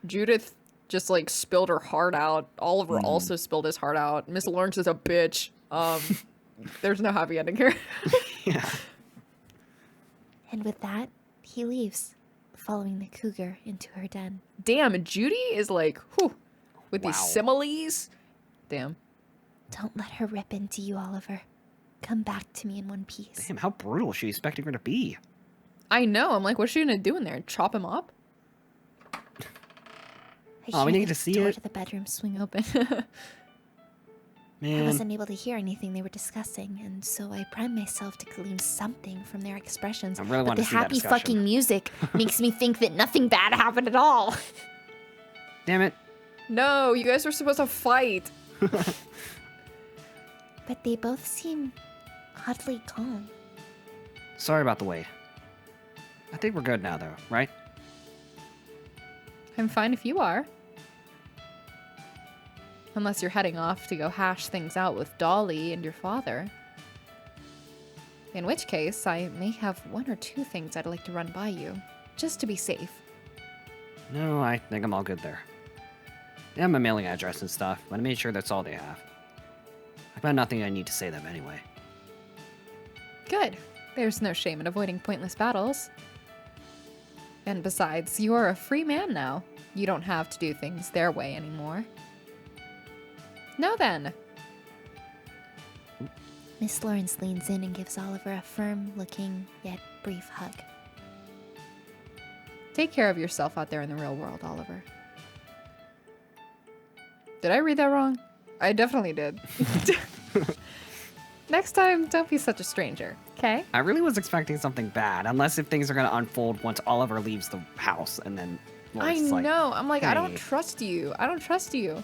Judith just like spilled her heart out. Oliver also spilled his heart out. Miss Lawrence is a bitch. There's no happy ending here. Yeah. And with that, he leaves, following the cougar into her den. Damn, Judy is like, whew, with these Wow. similes. Damn. Don't let her rip into you, Oliver. Come back to me in one piece. Damn, how brutal is she expecting her to be? I know. I'm like, what's she gonna do in there? Chop him up? I Oh, we hear need the to see door it. to the bedroom swing open. I Man. wasn't able to hear anything they were discussing, and so I primed myself to glean something from their expressions. I really but want the to see that happy discussion. fucking music makes me think that nothing bad happened at all. Damn it. No, you guys were supposed to fight. But they both seem oddly calm. Sorry about the wait. I think we're good now, though, right? I'm fine if you are. Unless you're heading off to go hash things out with Dolly and your father. In which case, I may have one or two things I'd like to run by you, just to be safe. No, I think I'm all good there. They have my mailing address and stuff, but I made sure that's all they have. I've got nothing I need to say them anyway. Good. There's no shame in avoiding pointless battles. And besides, you are a free man now. You don't have to do things their way anymore. Now then. Miss Lawrence leans in and gives Oliver a firm-looking yet brief hug. Take care of yourself out there in the real world, Oliver. Did I read that wrong? I definitely did. Next time, don't be such a stranger, okay? I really was expecting something bad, unless if things are gonna unfold once Oliver leaves the house, and then I Lawrence is like, know. I'm like, I don't "Hey." trust you. I don't trust you.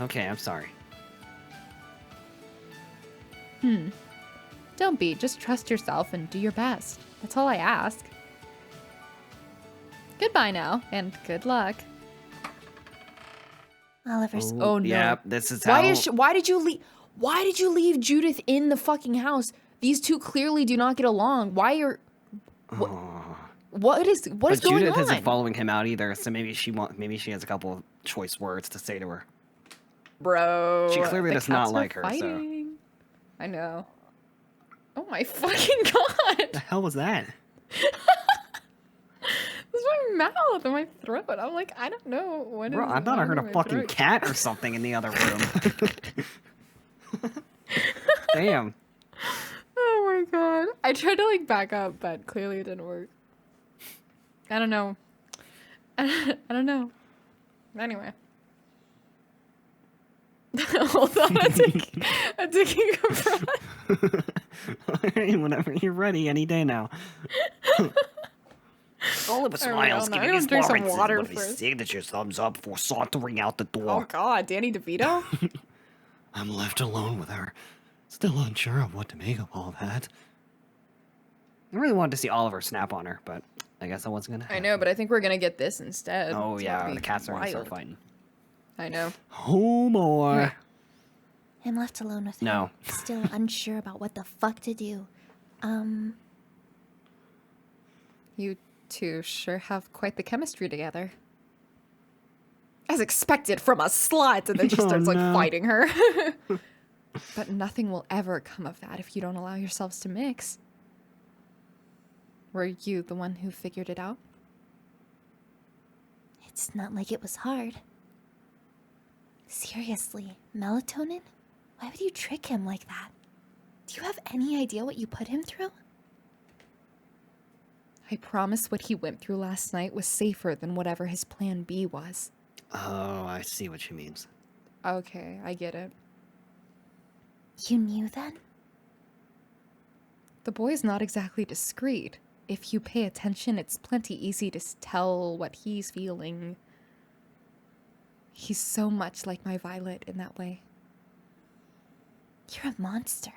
Okay, I'm sorry. Don't be. Just trust yourself and do your best. That's all I ask. Goodbye now, and good luck. Oliver's Oh, no. Yeah, this is how... Why did you leave Judith in the fucking house? These two clearly do not get along. What is But going Judith on? isn't following him out either, so maybe she has a couple of choice words to say to her. Bro. She clearly the does not cats are like her, so... fighting. I know. Oh my fucking god. The hell was that? This is my mouth and my throat. I'm like, I don't know what Bro, is I thought I wrong heard a with my fucking throat. cat or something in the other room. Damn. Oh my god. I tried to like back up, but clearly it didn't work. I don't know. I don't know. Anyway. Hold on, I'm taking a breath. Alright, whenever you're ready, any day now. Oliver smiles, now. giving I'm his gonna drink some Lawrence's water one of his first. signature thumbs up before sauntering out the Oh door. god, Danny DeVito? I'm left alone with her, still unsure of what to make of all that. I really wanted to see Oliver snap on her, but I guess that wasn't gonna I happen. know, but I think we're gonna get this instead. Oh It's yeah, gonna the be cats are gonna start wild. fighting. I know. Oh more. I'm left alone with her. No. Still unsure about what the fuck to do. You two sure have quite the chemistry together. As expected from a slut, and then she Oh, starts like no. fighting her. But nothing will ever come of that if you don't allow yourselves to mix. Were you the one who figured it out? It's not like it was hard. Seriously, melatonin? Why would you trick him like that? Do you have any idea what you put him through? I promise what he went through last night was safer than whatever his plan B was. Oh, I see what she means. Okay, I get it. You knew then? The boy's not exactly discreet. If you pay attention, it's plenty easy to tell what he's feeling. He's so much like my Violet in that way. You're a monster.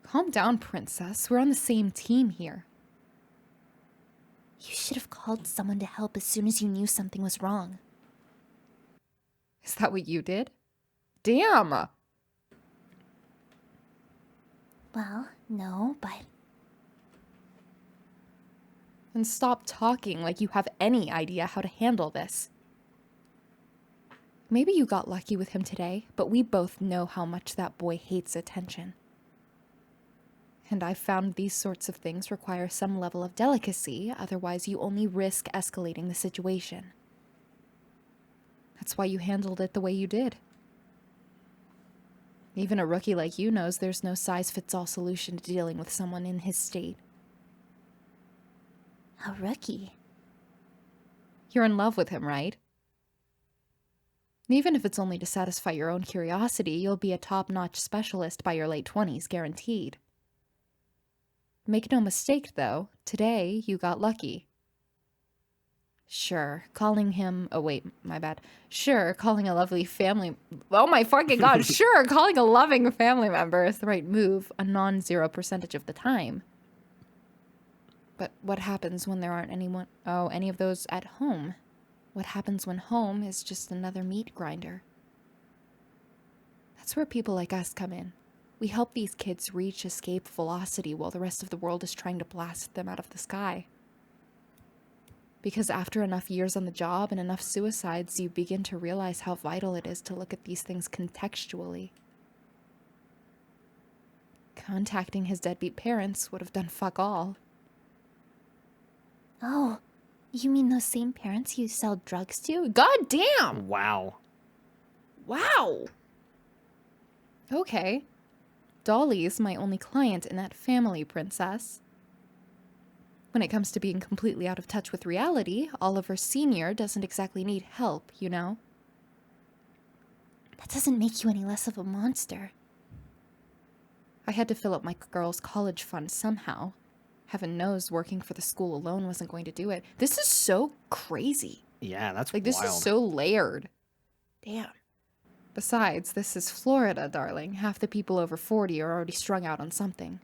Calm down, princess. We're on the same team here. You should have called someone to help as soon as you knew something was wrong. Is that what you did? Damn! Well, no, but And stop talking like you have any idea how to handle this. Maybe you got lucky with him today, but we both know how much that boy hates attention. And I've found these sorts of things require some level of delicacy, otherwise you only risk escalating the situation. That's why you handled it the way you did. Even a rookie like you knows there's no size-fits-all solution to dealing with someone in his state. a rookie. You're in love with him, right? Even if it's only to satisfy your own curiosity, you'll be a top-notch specialist by your late 20s, guaranteed. Make no mistake, though, today you got lucky. Sure, calling him... Oh, wait, my bad. Sure, calling a lovely family... Oh my fucking god, sure, calling a loving family member is the right move a non-zero percentage of the time. But what happens when there aren't any of those at home? What happens when home is just another meat grinder? That's where people like us come in. We help these kids reach escape velocity while the rest of the world is trying to blast them out of the sky. Because after enough years on the job and enough suicides, you begin to realize how vital it is to look at these things contextually. Contacting his deadbeat parents would have done fuck all. Oh, you mean those same parents you sell drugs to? God damn! Wow. Wow! Okay. Dolly's my only client in that family, princess. When it comes to being completely out of touch with reality, Oliver Sr. doesn't exactly need help, you know? That doesn't make you any less of a monster. I had to fill up my girl's college fund somehow. Heaven knows working for the school alone wasn't going to do it. This is so crazy. Yeah, that's Like, this wild. is so layered. Damn. Besides, this is Florida, darling. Half the people over 40 are already strung out on something.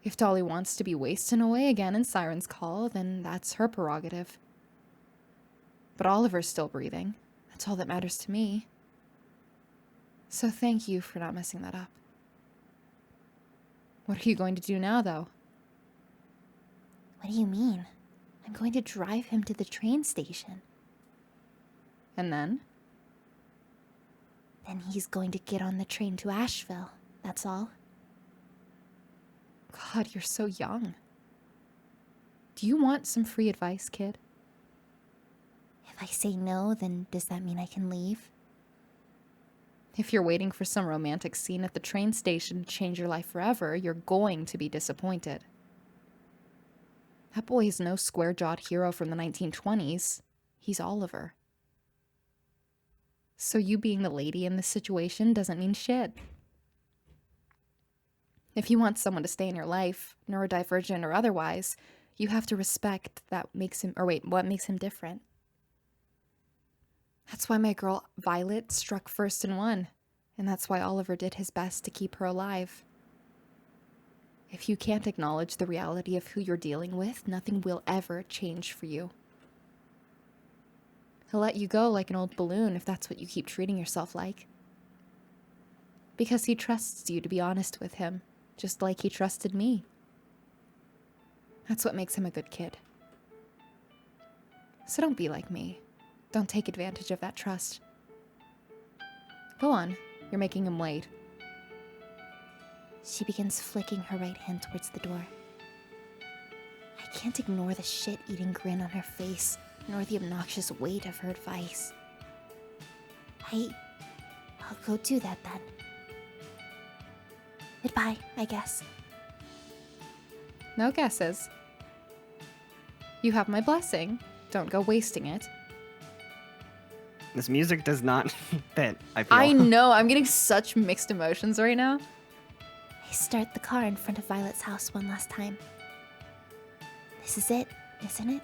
If Dolly wants to be wasting away again in Siren's call, then that's her prerogative. But Oliver's still breathing. That's all that matters to me. So thank you for not messing that up. What are you going to do now, though? What do you mean? I'm going to drive him to the train station. And then? Then he's going to get on the train to Asheville. That's all. God, you're so young. Do you want some free advice, kid? If I say no, then does that mean I can leave? If you're waiting for some romantic scene at the train station to change your life forever, you're going to be disappointed. That boy is no square-jawed hero from the 1920s. He's Oliver. So you being the lady in this situation doesn't mean shit. If you want someone to stay in your life, neurodivergent or otherwise, you have to respect what makes him different. That's why my girl Violet struck first and won, and that's why Oliver did his best to keep her alive. If you can't acknowledge the reality of who you're dealing with, nothing will ever change for you. He'll let you go like an old balloon if that's what you keep treating yourself like. Because he trusts you to be honest with him, just like he trusted me. That's what makes him a good kid. So don't be like me. Don't take advantage of that trust. Go on, you're making him wait. She begins flicking her right hand towards the door. I can't ignore the shit-eating grin on her face, nor the obnoxious weight of her advice. I'll go do that then. Goodbye, I guess. No guesses. You have my blessing. Don't go wasting it. This music does not fit, I feel. I know, I'm getting such mixed emotions right now. I start the car in front of Violet's house one last time. This is it, isn't it?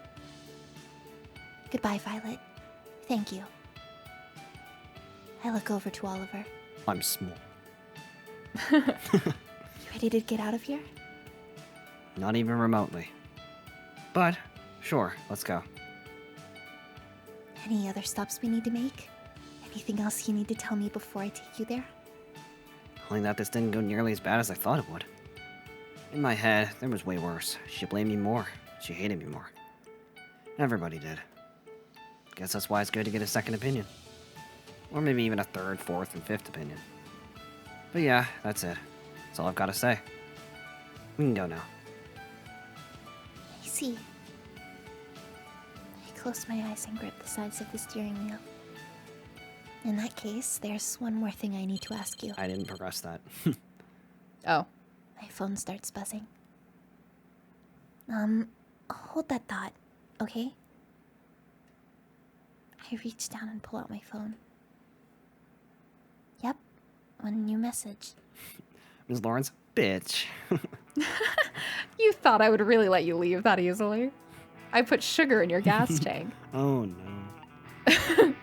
Goodbye, Violet. Thank you. I look over to Oliver. I'm small. You ready to get out of here? Not even remotely. But, sure, let's go. Any other stops we need to make? Anything else you need to tell me before I take you there? Only that this didn't go nearly as bad as I thought it would. In my head, there was way worse. She blamed me more. She hated me more. Everybody did. Guess that's why it's good to get a second opinion. Or maybe even a third, fourth, and fifth opinion. But yeah, that's it. That's all I've got to say. We can go now. I see. I close my eyes and grip the sides of the steering wheel. In that case, there's one more thing I need to ask you. I didn't progress that. Oh. My phone starts buzzing. Hold that thought, okay? I reach down and pull out my phone. Yep, one new message. Ms. Lawrence, bitch. You thought I would really let you leave that easily? I put sugar in your gas tank. Oh no.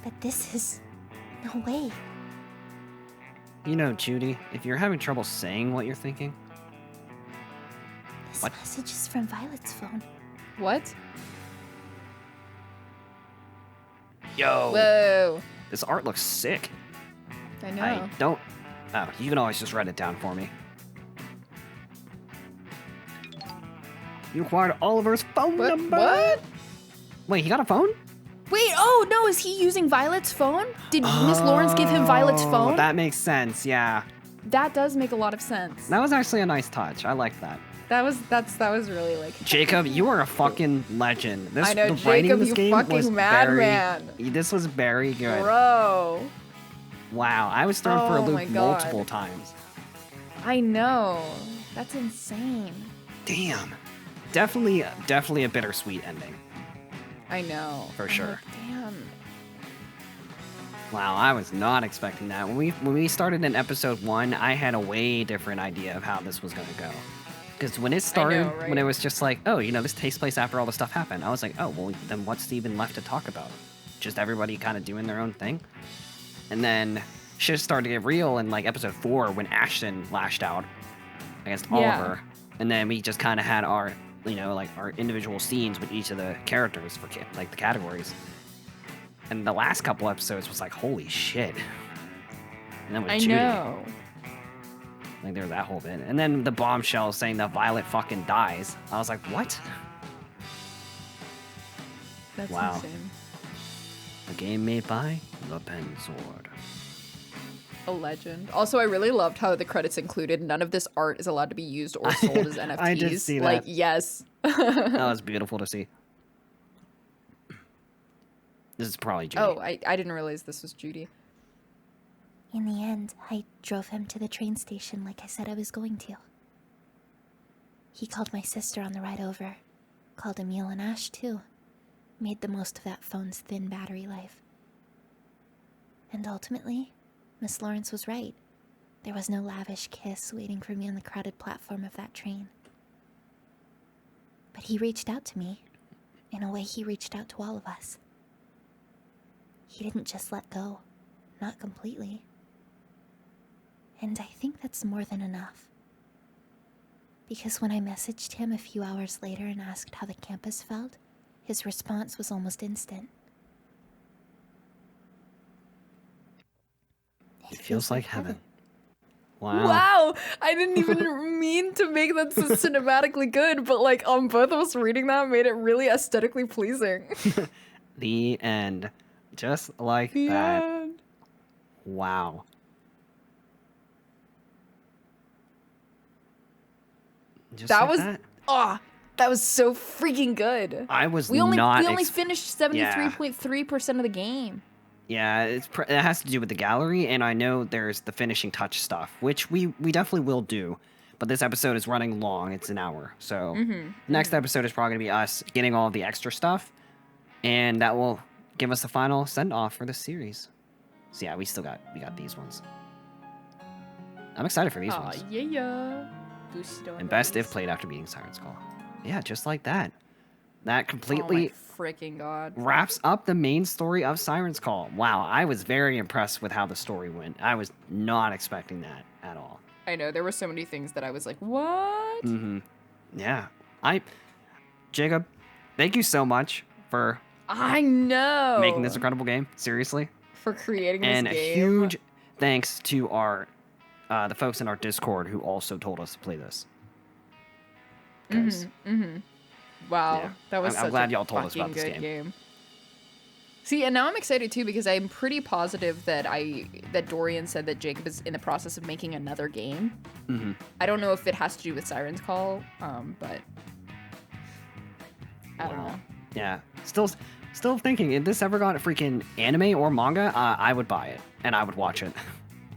But this is... no way. You know, Judy, if you're having trouble saying what you're thinking... This What? message is from Violet's phone. What? Yo! Whoa. This art looks sick. I know. I don't... Oh, you can always just write it down for me. You acquired Oliver's phone What? number! What? Wait, he got a phone? Wait, oh no, is he using Violet's phone? Did Miss Lawrence give him Violet's Oh, phone? That makes sense, yeah. That does make a lot of sense. That was actually a nice touch. I like that. That was really like Jacob, you are a fucking legend. This, I know, the writing Jacob, in this you game fucking was madman. This was very good. Bro. Wow, I was thrown for a Oh my loop God. multiple times. I know. That's insane. Damn. Definitely a bittersweet ending. I know. For I'm sure. like, damn. Wow, I was not expecting that. When we started in episode 1, I had a way different idea of how this was going to go. Because when it started, right? when it was just like, oh, this takes place after all the stuff happened, I was like, oh, well, then what's even left to talk about? Just everybody kind of doing their own thing? And then shit started to get real in like episode 4 when Ashton lashed out against Yeah. Oliver. And then we just kind of had our, like our individual scenes with each of the characters for like the categories. And the last couple episodes was like, holy shit. And then with I Judy, know. like there was that whole bit. And then the bombshell saying that Violet fucking dies. I was like, what? That's Wow. insane. A game made by the Pen Sword. A legend. Also, I really loved how the credits included none of this art is allowed to be used or sold as NFTs. I did see that. Like, yes. That was beautiful to see. This is probably Judy. Oh, I didn't realize this was Judy. In the end, I drove him to the train station like I said I was going to. He called my sister on the ride over. Called Emil and Ash, too. Made the most of that phone's thin battery life. And ultimately, Miss Lawrence was right. There was no lavish kiss waiting for me on the crowded platform of that train. But he reached out to me. In a way, he reached out to all of us. He didn't just let go. Not completely. And I think that's more than enough. Because when I messaged him a few hours later and asked how the campus felt, his response was almost instant. It feels like heaven. Wow. Wow! I didn't even mean to make that so cinematically good, but like on both of us reading that made it really aesthetically pleasing. The end. Just like The that. end. Wow. Just That like was that. that was so freaking good. I was We only not. finished 73.3% of the game. Yeah, it has to do with the gallery, and I know there's the finishing touch stuff, which we definitely will do. But this episode is running long; it's an hour, so next episode is probably gonna be us getting all the extra stuff, and that will give us the final send off for the series. So yeah, we got these ones. I'm excited for these ones. Yeah. And best if played after beating Siren's Call. Yeah, just like that. That Oh completely my freaking god. wraps up the main story of Siren's Call. Wow, I was very impressed with how the story went. I was not expecting that at all. I know there were so many things that I was like, what? Mm-hmm. Yeah, I Jacob, thank you so much for I know. making this incredible game. Seriously. For creating this And game. a huge thanks to our the folks in our Discord who also told us to play this. 'Cause, Wow, yeah, that was I'm such glad a y'all told us about fucking this good game. See, and now I'm excited too because I'm pretty positive that Dorian said that Jacob is in the process of making another game. I don't know if it has to do with Siren's Call, but I don't know. Yeah. Still thinking, if this ever got a freaking anime or manga, I would buy it and I would watch it.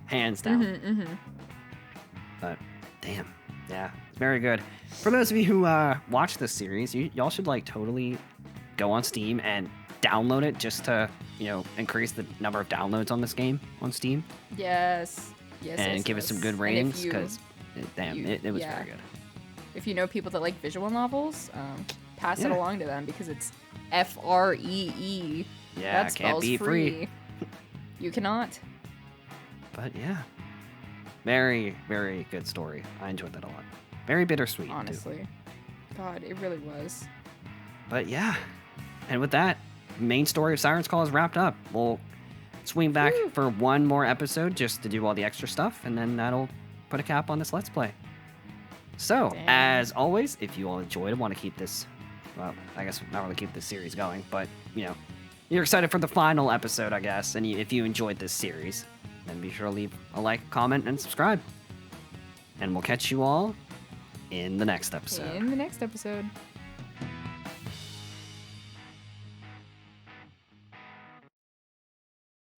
Hands down. But damn. Yeah. It's very good. For those of you who watch this series, y'all should like totally go on Steam and download it just to, increase the number of downloads on this game on Steam. Yes. And give it some good ratings because it was very good. If you know people that like visual novels, pass it along to them because it's FREE. Yeah, that can't spells be free. You cannot. But yeah, very, very good story. I enjoyed that a lot. Very bittersweet, Honestly. too. God, it really was. But yeah, and with that, main story of Siren's Call is wrapped up. We'll swing back for one more episode just to do all the extra stuff, and then that'll put a cap on this Let's Play. So, as always, if you all enjoyed and want to keep this, well, I guess not really keep this series going, but, you're excited for the final episode, I guess, and if you enjoyed this series, then be sure to leave a like, comment, and subscribe. And we'll catch you all in the next episode. In the next episode.